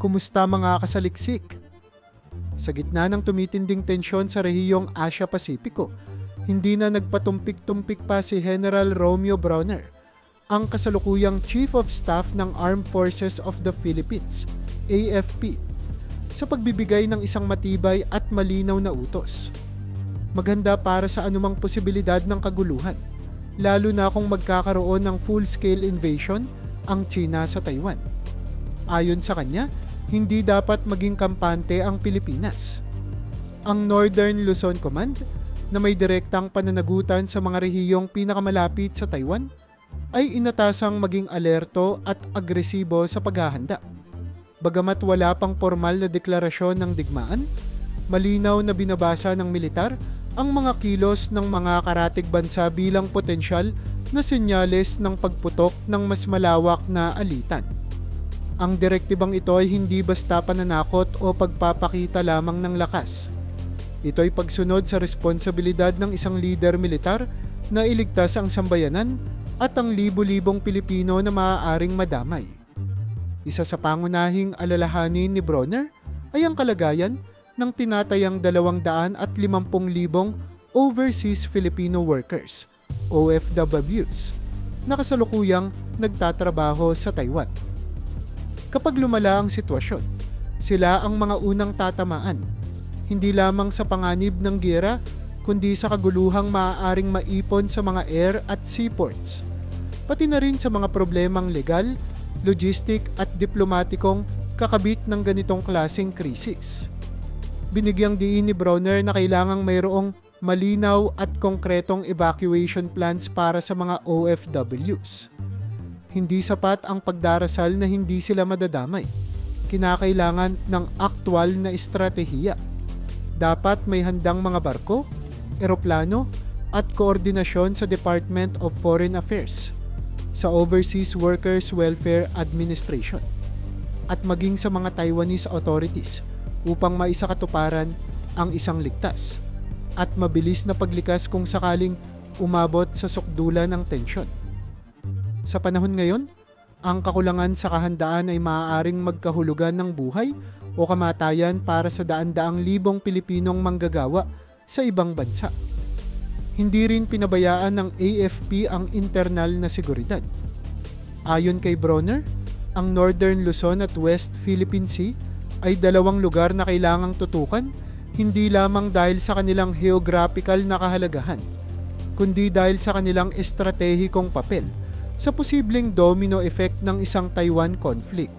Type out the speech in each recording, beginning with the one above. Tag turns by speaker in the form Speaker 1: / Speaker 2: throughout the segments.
Speaker 1: Kumusta mga kasaliksik? Sa gitna ng tumitinding tensyon sa rehiyong Asia-Pasipiko, hindi na nagpatumpik-tumpik pa si General Romeo Brawner, ang kasalukuyang Chief of Staff ng Armed Forces of the Philippines, AFP, sa pagbibigay ng isang matibay at malinaw na utos. Maganda para sa anumang posibilidad ng kaguluhan, lalo na kung magkakaroon ng full-scale invasion ang China sa Taiwan. Ayon sa kanya, hindi dapat maging kampante ang Pilipinas. Ang Northern Luzon Command, na may direktang pananagutan sa mga rehiyong pinakamalapit sa Taiwan, ay inatasang maging alerto at agresibo sa paghahanda. Bagamat wala pang formal na deklarasyon ng digmaan, malinaw na binabasa ng militar ang mga kilos ng mga karatig bansa bilang potensyal na senyales ng pagputok ng mas malawak na alitan. Ang direktibang ito ay hindi basta pananakot o pagpapakita lamang ng lakas. Ito ay pagsunod sa responsibilidad ng isang leader militar na iligtas ang sambayanan at ang libu-libong Pilipino na maaaring madamay. Isa sa pangunahing alalahanin ni Brawner ay ang kalagayan ng tinatayang 250,000 overseas Filipino workers, OFWs, na kasalukuyang nagtatrabaho sa Taiwan. Kapag lumala ang sitwasyon, sila ang mga unang tatamaan, hindi lamang sa panganib ng giyera, kundi sa kaguluhang maaaring maipon sa mga air at seaports, pati na rin sa mga problemang legal, logistic at diplomatikong kakabit ng ganitong klaseng krisis. Binigyang diin ni Brawner na kailangang mayroong malinaw at konkretong evacuation plans para sa mga OFWs. Hindi sapat ang pagdarasal na hindi sila madadamay. Kinakailangan ng aktwal na estratehiya. Dapat may handang mga barko, eroplano, at koordinasyon sa Department of Foreign Affairs, sa Overseas Workers Welfare Administration, at maging sa mga Taiwanese authorities upang maisakatuparan ang isang ligtas at mabilis na paglikas kung sakaling umabot sa sukdulan ng tensyon. Sa panahon ngayon, ang kakulangan sa kahandaan ay maaaring magkahulugan ng buhay o kamatayan para sa daan-daang libong Pilipinong manggagawa sa ibang bansa. Hindi rin pinabayaan ng AFP ang internal na seguridad. Ayon kay Brawner, ang Northern Luzon at West Philippine Sea ay dalawang lugar na kailangang tutukan, hindi lamang dahil sa kanilang geographical na kahalagahan, kundi dahil sa kanilang estratehikong papel sa posibleng domino effect ng isang Taiwan conflict.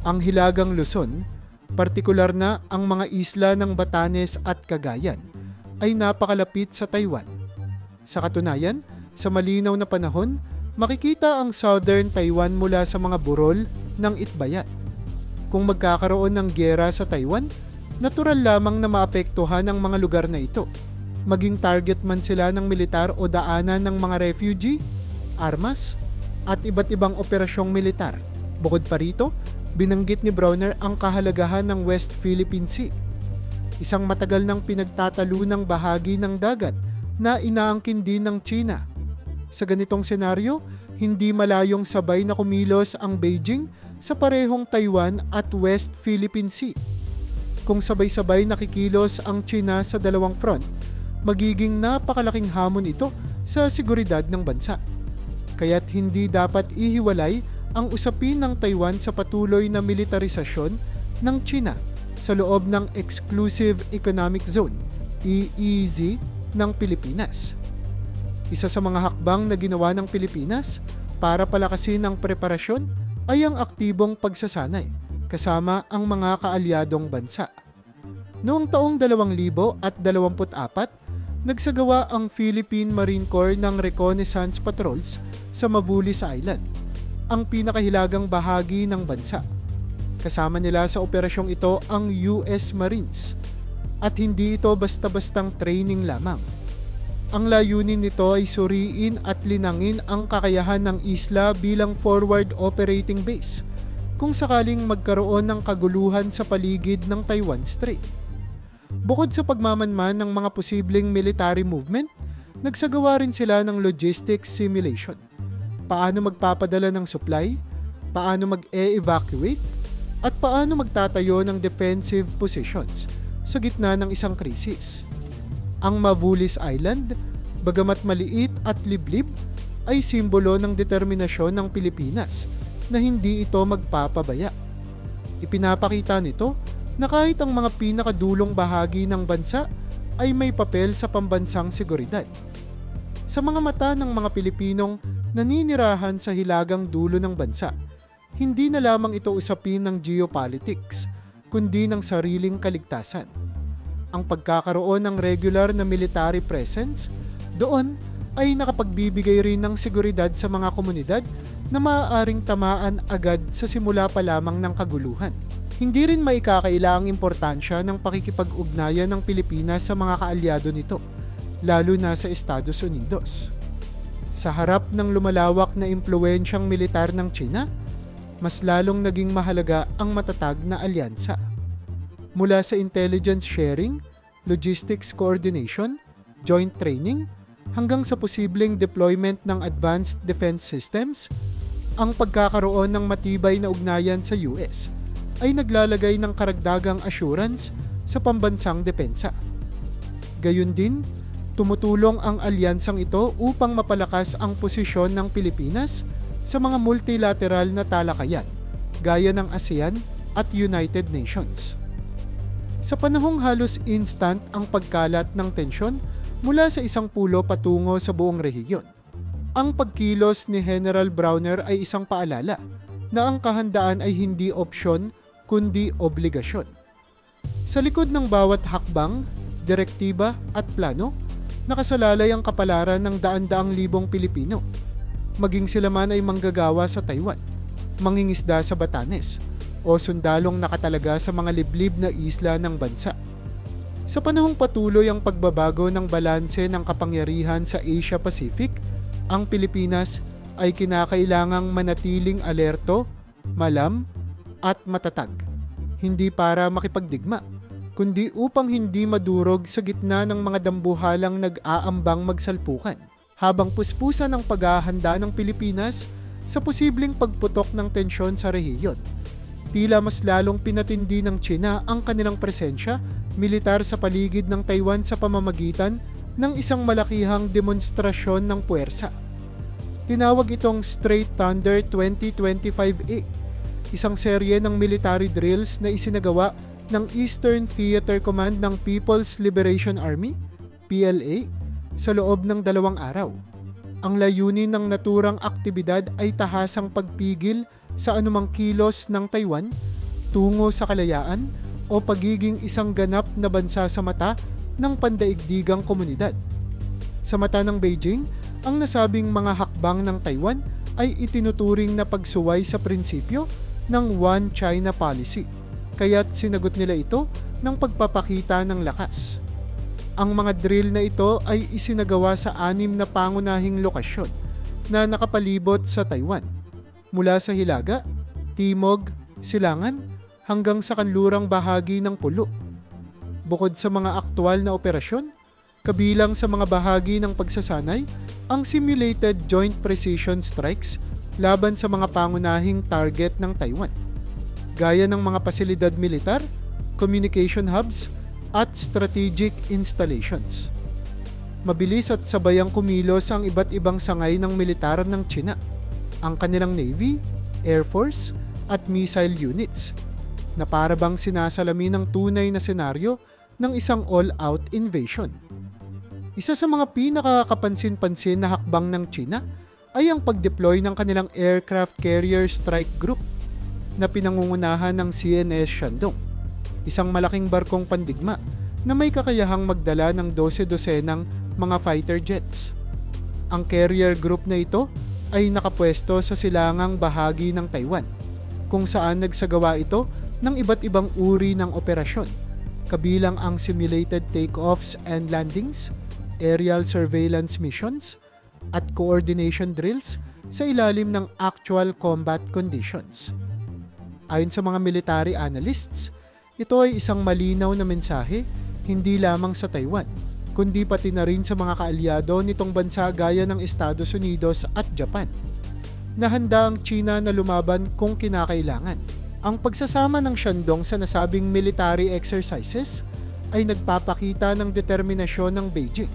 Speaker 1: Ang Hilagang Luzon, partikular na ang mga isla ng Batanes at Cagayan, ay napakalapit sa Taiwan. Sa katunayan, sa malinaw na panahon, makikita ang Southern Taiwan mula sa mga burol ng Itbayat. Kung magkakaroon ng giyera sa Taiwan, natural lamang na maapektuhan ang mga lugar na ito. Maging target man sila ng militar o daanan ng mga refugee, armas, at iba't ibang operasyong militar. Bukod pa rito, binanggit ni Brawner ang kahalagahan ng West Philippine Sea, isang matagal nang pinagtatalunang bahagi ng dagat na inaangkin din ng China. Sa ganitong senaryo, hindi malayong sabay na kumilos ang Beijing sa parehong Taiwan at West Philippine Sea. Kung sabay-sabay nakikilos ang China sa dalawang front, magiging napakalaking hamon ito sa seguridad ng bansa. Kaya't hindi dapat ihiwalay ang usapin ng Taiwan sa patuloy na militarisasyon ng China sa loob ng Exclusive Economic Zone, EEZ, ng Pilipinas. Isa sa mga hakbang na ginawa ng Pilipinas para palakasin ang preparasyon ay ang aktibong pagsasanay kasama ang mga kaalyadong bansa. Noong taong 2024, nagsagawa ang Philippine Marine Corps ng reconnaissance patrols sa Mabulis Island, ang pinakahilagang bahagi ng bansa. Kasama nila sa operasyong ito ang US Marines, at hindi ito basta-bastang training lamang. Ang layunin nito ay suriin at linangin ang kakayahan ng isla bilang forward operating base kung sakaling magkaroon ng kaguluhan sa paligid ng Taiwan Strait. Bukod sa pagmamanman ng mga posibleng military movement, nagsagawa rin sila ng logistics simulation. Paano magpapadala ng supply, paano mag-e-evacuate, at paano magtatayo ng defensive positions sa gitna ng isang krisis. Ang Mavulis Island, bagamat maliit at liblib, ay simbolo ng determinasyon ng Pilipinas na hindi ito magpapabaya. Ipinapakita nito na kahit ang mga pinakadulong bahagi ng bansa ay may papel sa pambansang seguridad. Sa mga mata ng mga Pilipinong naninirahan sa hilagang dulo ng bansa, hindi na lamang ito usapin ng geopolitics, kundi ng sariling kaligtasan. Ang pagkakaroon ng regular na military presence doon ay nakapagbibigay rin ng seguridad sa mga komunidad na maaaring tamaan agad sa simula pa lamang ng kaguluhan. Hindi rin maikakaila ang importansya ng pakikipag-ugnayan ng Pilipinas sa mga kaalyado nito, lalo na sa Estados Unidos. Sa harap ng lumalawak na impluwensyang militar ng China, mas lalong naging mahalaga ang matatag na alyansa. Mula sa intelligence sharing, logistics coordination, joint training, hanggang sa posibleng deployment ng advanced defense systems, ang pagkakaroon ng matibay na ugnayan sa US ay naglalagay ng karagdagang assurance sa pambansang depensa. Gayun din, tumutulong ang alyansang ito upang mapalakas ang posisyon ng Pilipinas sa mga multilateral na talakayan gaya ng ASEAN at United Nations. Sa panahong halos instant ang pagkalat ng tensyon mula sa isang pulo patungo sa buong rehiyon, ang pagkilos ni General Browner ay isang paalala na ang kahandaan ay hindi opsyon kundi obligasyon. Sa likod ng bawat hakbang, direktiba at plano, nakasalalay ang kapalaran ng daan-daang libong Pilipino. Maging sila man ay manggagawa sa Taiwan, mangingisda sa Batanes, o sundalong nakatalaga sa mga liblib na isla ng bansa. Sa panahong patuloy ang pagbabago ng balanse ng kapangyarihan sa Asia-Pacific, ang Pilipinas ay kinakailangang manatiling alerto, malam, at matatag. Hindi para makipagdigma, kundi upang hindi madurog sa gitna ng mga dambuhalang nag-aambang magsalpukan, habang puspusan ang paghahanda ng Pilipinas sa posibleng pagputok ng tensyon sa rehiyon. Tila mas lalong pinatindi ng China ang kanilang presensya militar sa paligid ng Taiwan sa pamamagitan ng isang malakihang demonstrasyon ng puwersa. Tinawag itong Straight Thunder 2025A, isang serye ng military drills na isinagawa ng Eastern Theater Command ng People's Liberation Army, PLA, sa loob ng 2 araw. Ang layunin ng naturang aktibidad ay tahasang pagpigil sa anumang kilos ng Taiwan tungo sa kalayaan o pagiging isang ganap na bansa sa mata ng pandaigdigang komunidad. Sa mata ng Beijing, ang nasabing mga hakbang ng Taiwan ay itinuturing na pagsuway sa prinsipyo ng One China Policy, kaya't sinagot nila ito ng pagpapakita ng lakas. Ang mga drill na ito ay isinagawa sa 6 na pangunahing lokasyon na nakapalibot sa Taiwan, mula sa hilaga, timog, silangan, hanggang sa kanlurang bahagi ng pulo. Bukod sa mga aktwal na operasyon, kabilang sa mga bahagi ng pagsasanay, ang simulated joint precision strikes laban sa mga pangunahing target ng Taiwan, gaya ng mga pasilidad militar, communication hubs, at strategic installations. Mabilis at sabayang kumilos ang iba't ibang sangay ng militar ng China, ang kanilang Navy, Air Force, at missile units, na parabang sinasalamin ng tunay na senaryo ng isang all-out invasion. Isa sa mga pinakakapansin-pansin na hakbang ng China ay ang pag-deploy ng kanilang Aircraft Carrier Strike Group na pinangungunahan ng CNS Shandong, isang malaking barkong pandigma na may kakayahang magdala ng 12-dosenang mga fighter jets. Ang carrier group na ito ay nakapwesto sa silangang bahagi ng Taiwan, kung saan nagsagawa ito ng iba't ibang uri ng operasyon, kabilang ang simulated takeoffs and landings, aerial surveillance missions, at coordination drills sa ilalim ng actual combat conditions. Ayon sa mga military analysts, ito ay isang malinaw na mensahe hindi lamang sa Taiwan, kundi pati na rin sa mga kaalyado nitong bansa gaya ng Estados Unidos at Japan, na handa ang China na lumaban kung kinakailangan. Ang pagsasama ng Shandong sa nasabing military exercises ay nagpapakita ng determinasyon ng Beijing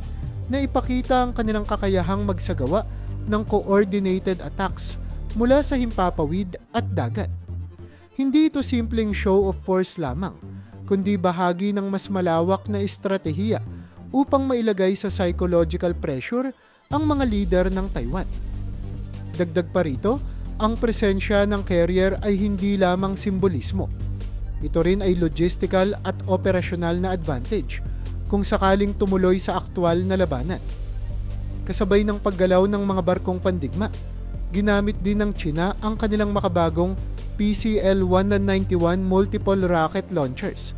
Speaker 1: na ipakita ang kanilang kakayahang magsagawa ng coordinated attacks mula sa himpapawid at dagat. Hindi ito simpleng show of force lamang, kundi bahagi ng mas malawak na estratehiya upang mailagay sa psychological pressure ang mga leader ng Taiwan. Dagdag pa rito, ang presensya ng carrier ay hindi lamang simbolismo. Ito rin ay logistical at operasyonal na advantage kung sakaling tumuloy sa aktwal na labanan. Kasabay ng paggalaw ng mga barkong pandigma, ginamit din ng China ang kanilang makabagong PCL-191 multiple rocket launchers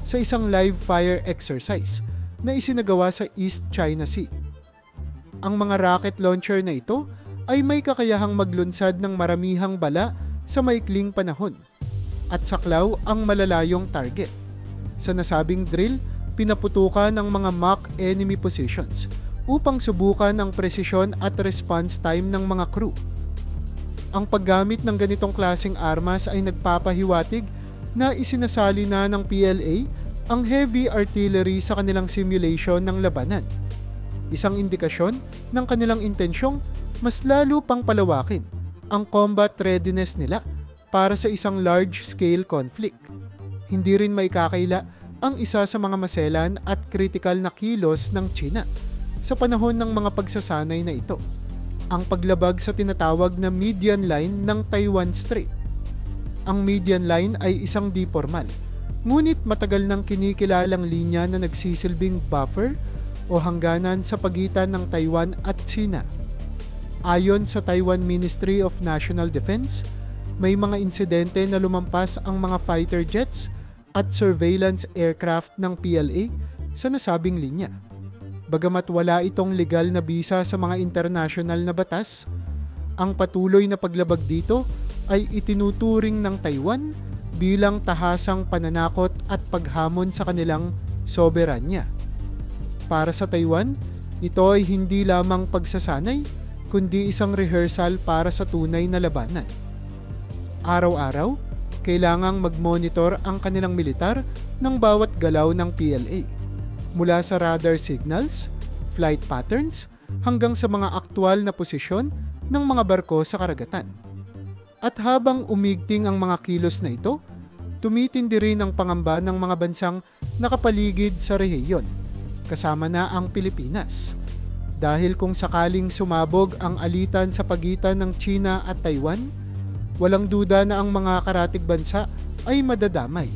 Speaker 1: sa isang live fire exercise na isinagawa sa East China Sea. Ang mga rocket launcher na ito ay may kakayahang maglunsad ng maramihang bala sa maikling panahon at saklaw ang malalayong target. Sa nasabing drill, pinaputukan ang mga mock enemy positions upang subukan ang presisyon at response time ng mga crew. Ang paggamit ng ganitong klaseng armas ay nagpapahiwatig na isinasali na ng PLA ang heavy artillery sa kanilang simulation ng labanan. Isang indikasyon ng kanilang intensyong mas lalo pang palawakin ang combat readiness nila para sa isang large-scale conflict. Hindi rin maikakaila ang isa sa mga maselan at critical na kilos ng China sa panahon ng mga pagsasanay na ito, ang paglabag sa tinatawag na median line ng Taiwan Strait. Ang median line ay isang di formal, ngunit matagal nang kinikilalang linya na nagsisilbing buffer o hangganan sa pagitan ng Taiwan at China. Ayon sa Taiwan Ministry of National Defense, may mga insidente na lumampas ang mga fighter jets at surveillance aircraft ng PLA sa nasabing linya. Bagamat wala itong legal na bisa sa mga international na batas, ang patuloy na paglabag dito ay itinuturing ng Taiwan bilang tahasang pananakot at paghamon sa kanilang soberanya. Para sa Taiwan, ito ay hindi lamang pagsasanay, kundi isang rehearsal para sa tunay na labanan. Araw-araw, kailangang mag-monitor ang kanilang militar ng bawat galaw ng PLA, mula sa radar signals, flight patterns, hanggang sa mga aktwal na posisyon ng mga barko sa karagatan. At habang umigting ang mga kilos na ito, tumitindi rin ang pangamba ng mga bansang nakapaligid sa rehiyon, kasama na ang Pilipinas. Dahil kung sakaling sumabog ang alitan sa pagitan ng China at Taiwan, walang duda na ang mga karatig bansa ay madadamay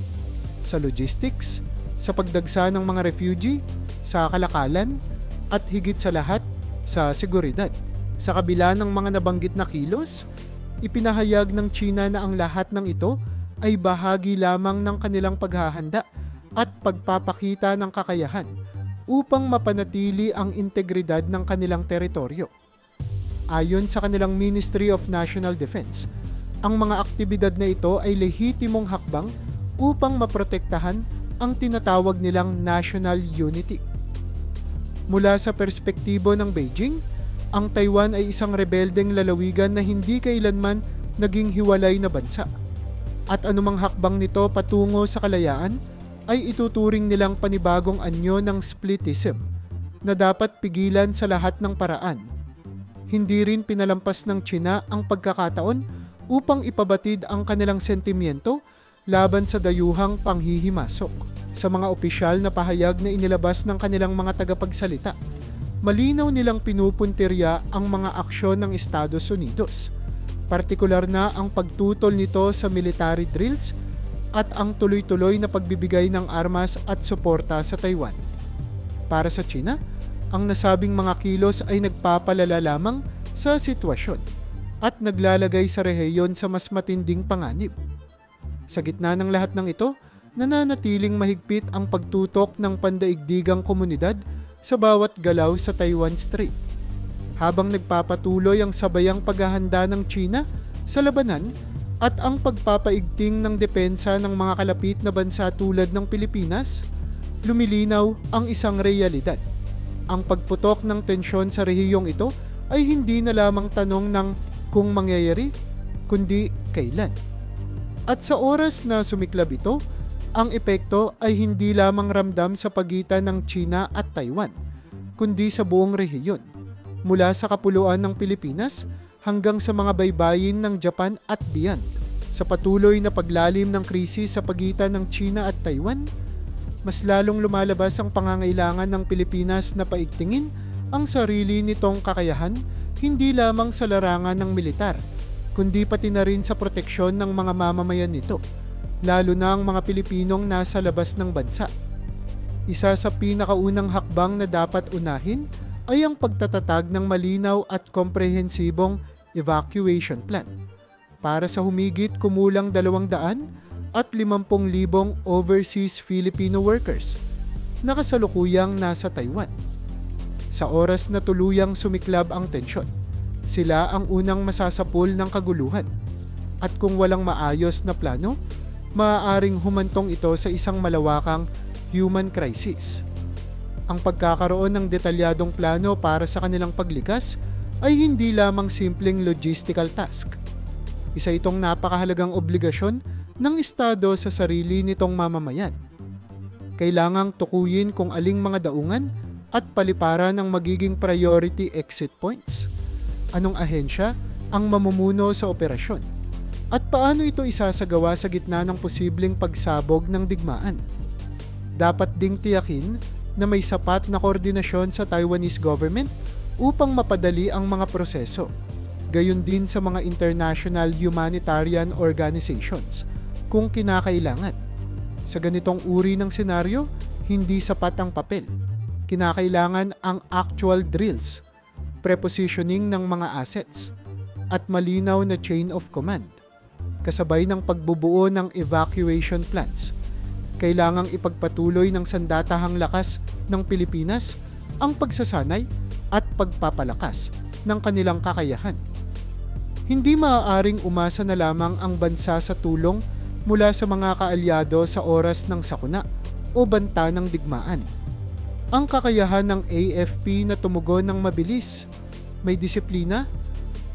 Speaker 1: sa logistics, sa pagdagsa ng mga refugee, sa kalakalan, at higit sa lahat, sa seguridad. Sa kabila ng mga nabanggit na kilos, ipinahayag ng China na ang lahat ng ito ay bahagi lamang ng kanilang paghahanda at pagpapakita ng kakayahan upang mapanatili ang integridad ng kanilang teritoryo. Ayon sa kanilang Ministry of National Defense, ang mga aktibidad na ito ay lehitimong hakbang upang maprotektahan ang tinatawag nilang national unity. Mula sa perspektibo ng Beijing, ang Taiwan ay isang rebeldeng lalawigan na hindi kailanman naging hiwalay na bansa. At anumang hakbang nito patungo sa kalayaan ay ituturing nilang panibagong anyo ng splitism na dapat pigilan sa lahat ng paraan. Hindi rin pinalampas ng China ang pagkakataon upang ipabatid ang kanilang sentimiento laban sa dayuhang panghihimasok. Sa mga opisyal na pahayag na inilabas ng kanilang mga tagapagsalita, malinaw nilang pinupuntirya ang mga aksyon ng Estados Unidos, partikular na ang pagtutol nito sa military drills at ang tuloy-tuloy na pagbibigay ng armas at suporta sa Taiwan. Para sa China, ang nasabing mga kilos ay nagpapalala lamang sa sitwasyon at naglalagay sa rehiyon sa mas matinding panganib. Sa gitna ng lahat ng ito, nananatiling mahigpit ang pagtutok ng pandaigdigang komunidad sa bawat galaw sa Taiwan Strait. Habang nagpapatuloy ang sabayang paghahanda ng China sa labanan at ang pagpapaigting ng depensa ng mga kalapit na bansa tulad ng Pilipinas, lumilinaw ang isang realidad. Ang pagputok ng tensyon sa rehiyong ito ay hindi na lamang tanong ng kung mangyayari, kundi kailan. At sa oras na sumiklab ito, ang epekto ay hindi lamang ramdam sa pagitan ng China at Taiwan, kundi sa buong rehiyon, mula sa kapuluan ng Pilipinas hanggang sa mga baybayin ng Japan at beyond. Sa patuloy na paglalim ng krisis sa pagitan ng China at Taiwan, mas lalong lumalabas ang pangangailangan ng Pilipinas na paigtingin ang sarili nitong kakayahan hindi lamang sa larangan ng militar, kundi pati na rin sa proteksyon ng mga mamamayan nito, lalo na ang mga Pilipinong nasa labas ng bansa. Isa sa pinakaunang hakbang na dapat unahin ay ang pagtatatag ng malinaw at komprehensibong evacuation plan para sa humigit kumulang 250,000 overseas Filipino workers na kasalukuyang nasa Taiwan. Sa oras na tuluyang sumiklab ang tensyon, sila ang unang masasapul ng kaguluhan. At kung walang maayos na plano, maaaring humantong ito sa isang malawakang human crisis. Ang pagkakaroon ng detalyadong plano para sa kanilang paglikas ay hindi lamang simpleng logistical task. Isa itong napakahalagang obligasyon ng Estado sa sarili nitong mamamayan. Kailangang tukuyin kung aling mga daungan at paliparan ang magiging priority exit points. Anong ahensya ang mamumuno sa operasyon? At paano ito isasagawa sa gitna ng posibleng pagsabog ng digmaan? Dapat ding tiyakin na may sapat na koordinasyon sa Taiwanese government upang mapadali ang mga proseso. Gayon din sa mga international humanitarian organizations kung kinakailangan. Sa ganitong uri ng senaryo, hindi sapat ang papel. Kinakailangan ang actual drills, prepositioning ng mga assets, at malinaw na chain of command. Kasabay ng pagbubuo ng evacuation plans, kailangang ipagpatuloy ng sandatahang lakas ng Pilipinas ang pagsasanay at pagpapalakas ng kanilang kakayahan. Hindi maaaring umasa na lamang ang bansa sa tulong mula sa mga kaalyado sa oras ng sakuna o banta ng digmaan. Ang kakayahan ng AFP na tumugon ng mabilis, may disiplina,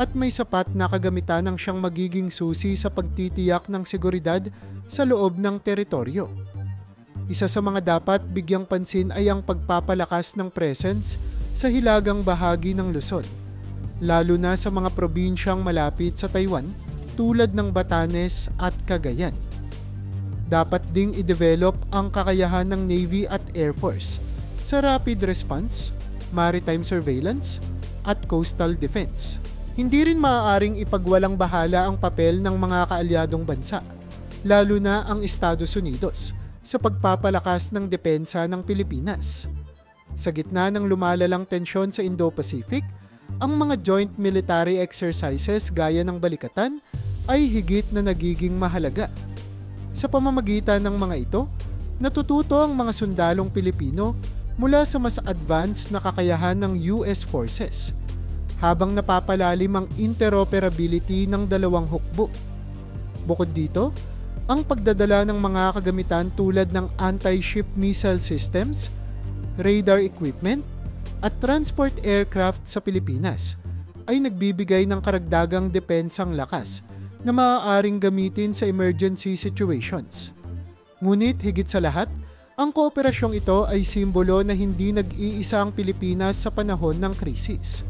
Speaker 1: at may sapat na kagamitan ng siyang magiging susi sa pagtitiyak ng seguridad sa loob ng teritoryo. Isa sa mga dapat bigyang pansin ay ang pagpapalakas ng presence sa hilagang bahagi ng Luzon, lalo na sa mga probinsyang malapit sa Taiwan tulad ng Batanes at Cagayan. Dapat ding i-develop ang kakayahan ng Navy at Air Force sa rapid response, maritime surveillance, at coastal defense. Hindi rin maaaring ipagwalang bahala ang papel ng mga kaalyadong bansa, lalo na ang Estados Unidos, sa pagpapalakas ng depensa ng Pilipinas. Sa gitna ng lumalalang tensyon sa Indo-Pacific, ang mga joint military exercises gaya ng Balikatan ay higit na nagiging mahalaga. Sa pamamagitan ng mga ito, natututo ang mga sundalong Pilipino mula sa mas advanced na kakayahan ng US forces, habang napapalalim ang interoperability ng dalawang hukbo. Bukod dito, ang pagdadala ng mga kagamitan tulad ng anti-ship missile systems, radar equipment, at transport aircraft sa Pilipinas ay nagbibigay ng karagdagang depensang lakas na maaaring gamitin sa emergency situations. Ngunit higit sa lahat, ang kooperasyong ito ay simbolo na hindi nag-iisa ang Pilipinas sa panahon ng krisis.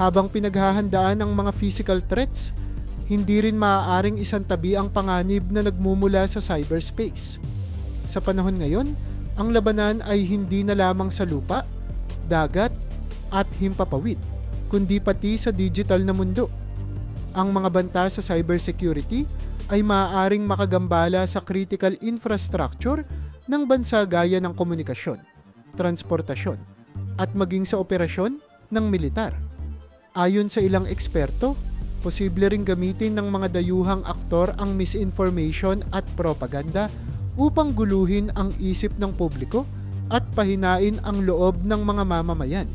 Speaker 1: Habang pinaghahandaan ang mga physical threats, hindi rin maaaring isantabi ang panganib na nagmumula sa cyberspace. Sa panahon ngayon, ang labanan ay hindi na lamang sa lupa, dagat, at himpapawid, kundi pati sa digital na mundo. Ang mga banta sa cybersecurity ay maaaring makagambala sa critical infrastructure ng bansa gaya ng komunikasyon, transportasyon, at maging sa operasyon ng militar. Ayon sa ilang eksperto, posible ring gamitin ng mga dayuhang aktor ang misinformation at propaganda upang guluhin ang isip ng publiko at pahinain ang loob ng mga mamamayan.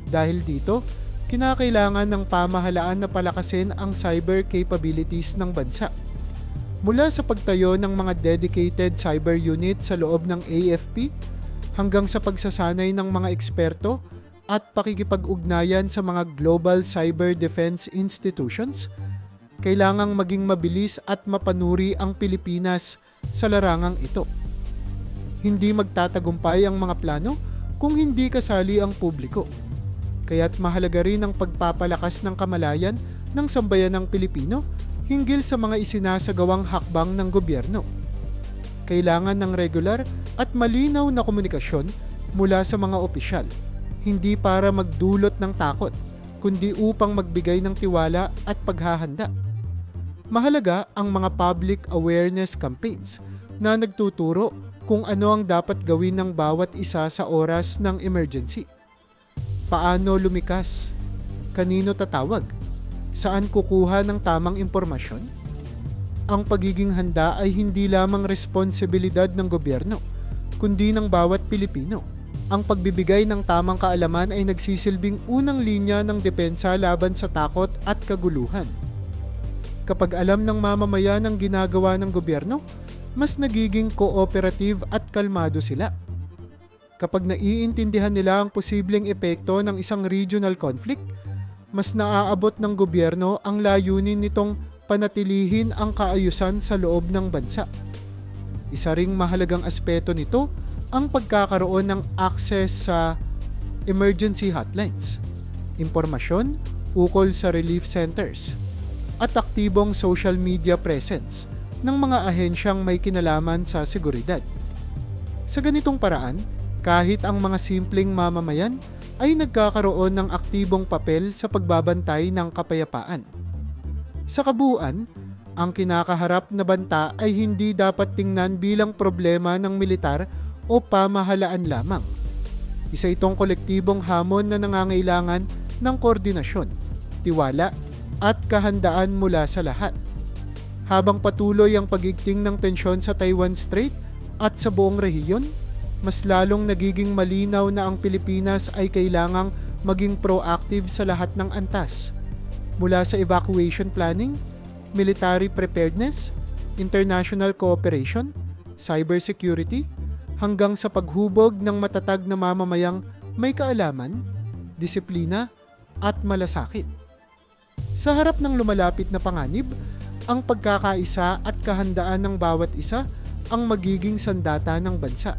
Speaker 1: Dahil dito, kinakailangan ng pamahalaan na palakasin ang cyber capabilities ng bansa. Mula sa pagtayo ng mga dedicated cyber unit sa loob ng AFP hanggang sa pagsasanay ng mga eksperto at pakikipag-ugnayan sa mga global cyber defense institutions, kailangang maging mabilis at mapanuri ang Pilipinas sa larangang ito. Hindi magtatagumpay ang mga plano kung hindi kasali ang publiko. Kaya't mahalaga rin ang pagpapalakas ng kamalayan ng sambayanang Pilipino hinggil sa mga isinasagawang hakbang ng gobyerno. Kailangan ng regular at malinaw na komunikasyon mula sa mga opisyal, hindi para magdulot ng takot, kundi upang magbigay ng tiwala at paghahanda. Mahalaga ang mga public awareness campaigns na nagtuturo kung ano ang dapat gawin ng bawat isa sa oras ng emergency. Paano lumikas? Kanino tatawag? Saan kukuha ng tamang impormasyon? Ang pagiging handa ay hindi lamang responsibilidad ng gobyerno, kundi ng bawat Pilipino. Ang pagbibigay ng tamang kaalaman ay nagsisilbing unang linya ng depensa laban sa takot at kaguluhan. Kapag alam ng mamamayan ang ginagawa ng gobyerno, mas nagiging cooperative at kalmado sila. Kapag naiintindihan nila ang posibleng epekto ng isang regional conflict, mas naaabot ng gobyerno ang layunin nitong panatilihin ang kaayusan sa loob ng bansa. Isa ring mahalagang aspeto nito ang pagkakaroon ng access sa emergency hotlines, impormasyon ukol sa relief centers, at aktibong social media presence ng mga ahensyang may kinalaman sa seguridad. Sa ganitong paraan, kahit ang mga simpleng mamamayan ay nagkakaroon ng aktibong papel sa pagbabantay ng kapayapaan. Sa kabuuan, ang kinakaharap na banta ay hindi dapat tingnan bilang problema ng militar o pamahalaan lamang. Isa itong kolektibong hamon na nangangailangan ng koordinasyon, tiwala, at kahandaan mula sa lahat. Habang patuloy ang pagigting ng tensyon sa Taiwan Strait at sa buong rehiyon, mas lalong nagiging malinaw na ang Pilipinas ay kailangang maging proactive sa lahat ng antas, mula sa evacuation planning, military preparedness, international cooperation, cybersecurity, hanggang sa paghubog ng matatag na mamamayang may kaalaman, disiplina, at malasakit. Sa harap ng lumalapit na panganib, ang pagkakaisa at kahandaan ng bawat isa ang magiging sandata ng bansa.